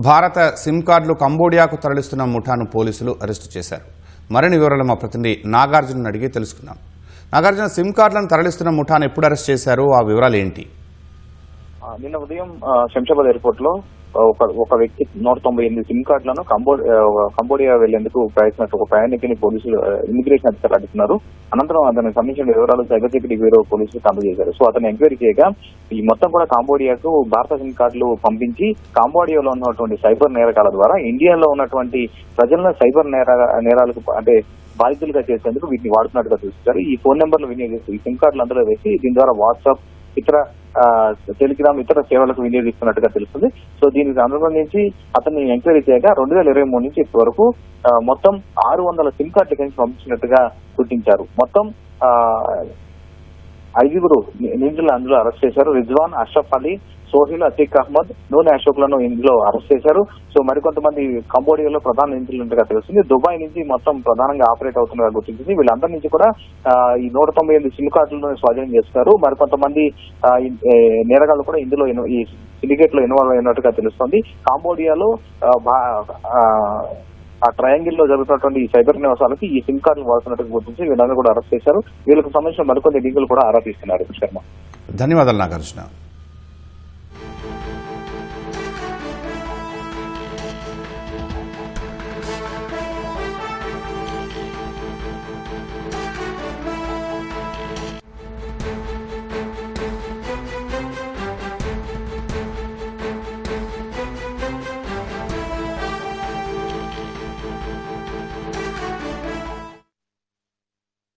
భారత సిమ్ కార్డులు కంబోడియాకు తరలిస్తున్న ముఠాను పోలీసులు అరెస్టు చేశారు. మరిన్ని వివరాలు మా ప్రతినిధి నాగార్జున అడిగి తెలుసుకుందాం. నాగార్జున, సిమ్ కార్డులను తరలిస్తున్న ముఠాను ఎప్పుడు అరెస్ట్ చేశారు, ఆ వివరాలు ఏంటి? నిన్న ఉదయం శంషాబాద్ ఎయిర్పోర్ట్ లో ఒక వ్యక్తి 198 సిమ్ కార్డులను కంబోడియా వెళ్లేందుకు ప్రయత్నించిన ఒక ప్రయాణికుని పోలీసులు ఇమిగ్రేషన్ అధికారులు అడుగుతున్నారు. అనంతరం అతనికి సంబంధించిన వివరాలు సైబర్ సెక్యూరిటీ బ్యూరో పోలీసులు అందజేశారు. సో అతను ఎంక్వైరీ చేయగా ఈ మొత్తం కూడా కంబోడియాకు భారత సిమ్ కార్డులు పంపించి కంబోడియాలో ఉన్నటువంటి సైబర్ నేరగాల ద్వారా ఇండియాలో ఉన్నటువంటి ప్రజలను సైబర్ నేరాలకు అంటే బాధితులుగా చేసేందుకు వీటిని వాడుతున్నట్టుగా చూస్తారు. ఈ ఫోన్ నెంబర్లు వినియోగిస్తూ ఈ సిమ్ కార్డులు అందులో వేసి దీని ద్వారా వాట్సాప్, ఇతర టెలిగ్రామ్, ఇతర సేవలకు వినియోగిస్తున్నట్టుగా తెలుస్తుంది. సో దీనికి అనుబంధించి అతన్ని ఎంక్వైరీ చేయగా 2023 నుంచి ఇప్పటి వరకు మొత్తం 600 సిమ్ కార్డుల నుంచి పంపించినట్టుగా గుర్తించారు. మొత్తం 5 నిందితులు అందులో అరెస్ట్ చేశారు. రిజ్వాన్, అష్రఫ్ అలీ, సోహిల్, అతీక్ అహ్మద్, నూనె అశోక్ లను ఇందులో అరెస్ట్ చేశారు. సో మరికొంతమంది కంబోడియాలో ప్రధాన నిందితులుగా తెలుస్తుంది. దుబాయ్ నుంచి మొత్తం ప్రధానంగా ఆపరేట్ అవుతున్నగా గుర్తించింది. వీళ్ళందరి నుంచి కూడా ఈ 198 సిమ్ కార్డులను స్వాధీనం చేస్తున్నారు. మరికొంతమంది నేరగాళ్లు కూడా ఇందులో ఈ సిండికేట్ లో ఇన్వాల్వ్ అయినట్టుగా తెలుస్తోంది. కంబోడియాలో ఆ ట్రయాంగిల్ లో జరుగుతున్నటువంటి ఈ సైబర్ నివాసాలకి ఈ సిమ్ కార్డులు వాడుతున్నట్టుగా గుర్తించి వీళ్ళందరూ కూడా అరెస్ట్ చేశారు. వీళ్ళకి సంబంధించిన మరికొన్ని డీటెయిల్ కూడా ఆరా తీస్తున్నారు. శర్మ, ధన్యవాదాలు నాగార్జున.